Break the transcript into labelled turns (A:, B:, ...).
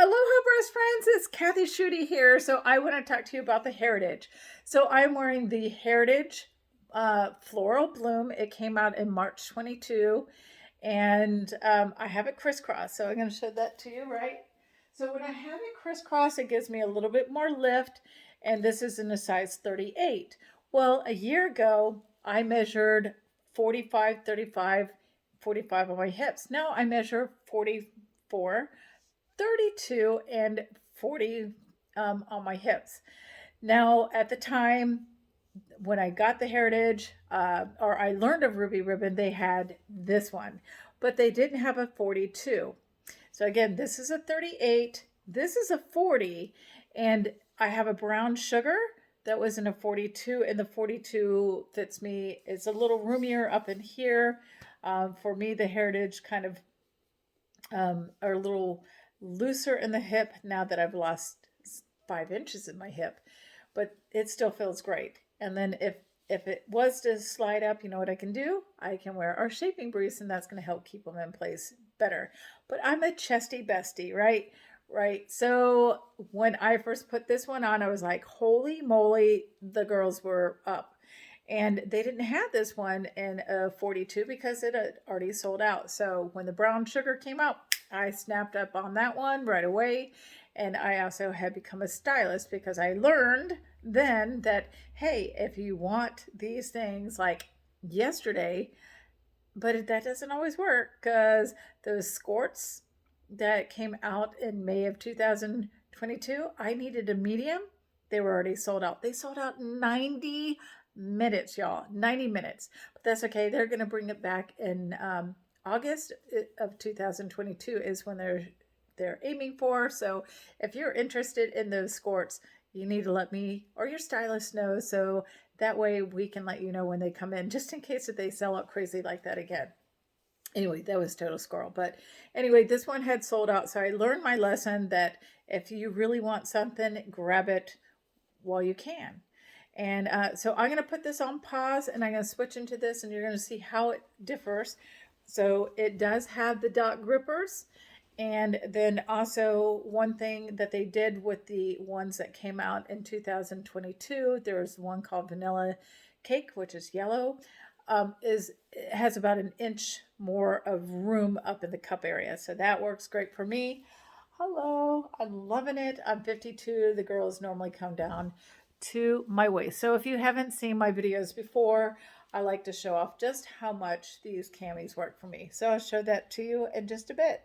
A: Aloha, breast friends. It's Kathy Schutte here. So I want to talk to you about the Heritage. So I'm wearing the Heritage Floral Bloom. It came out in March 22, and I have it crisscross. So I'm going to show that to you, right? So when I have it crisscross, it gives me a little bit more lift, and this is in a size 38. Well, a year ago, I measured 45, 35, 45 on my hips. Now I measure 44, 32, and 40 on my hips. Now, at the time when I got the Heritage, or I learned of Ruby Ribbon, they had this one, but they didn't have a 42. So again, this is a 38, this is a 40, and I have a brown sugar that was in a 42, and the 42 fits me. It's a little roomier up in here. For me, the Heritage kind of are a little looser in the hip now that I've lost 5 inches in my hip, but it still feels great. And then if it was to slide up, you know what I can do? I can wear our shaping briefs, and that's going to help keep them in place better. But I'm a chesty bestie, right? Right. So when I first put this one on, I was like, holy moly, the girls were up. And they didn't have this one in a 42 because it had already sold out. So when the brown sugar came out, I snapped up on that one right away. And I also had become a stylist because I learned then that, hey, if you want these things like yesterday, but that doesn't always work because those skirts that came out in May of 2022, I needed a medium. They were already sold out. They sold out 90 minutes, y'all. 90 minutes. But that's okay. They're going to bring it back in August of 2022 is when they're aiming for. So if you're interested in those skirts, you need to let me or your stylist know, so that way we can let you know when they come in, just in case if they sell out crazy like that again. Anyway, that was total squirrel. But anyway, this one had sold out. So I learned my lesson that if you really want something, grab it while you can. And so I'm going to put this on pause, and I'm going to switch into this, and you're going to see how it differs. So it does have the dot grippers. And then also one thing that they did with the ones that came out in 2022, there's one called Vanilla Cake, which is yellow, it has about an inch more of room up in the cup area. So that works great for me. Hello, I'm loving it. I'm 52. The girls normally come down to my waist. So if you haven't seen my videos before, I like to show off just how much these camis work for me. So I'll show that to you in just a bit.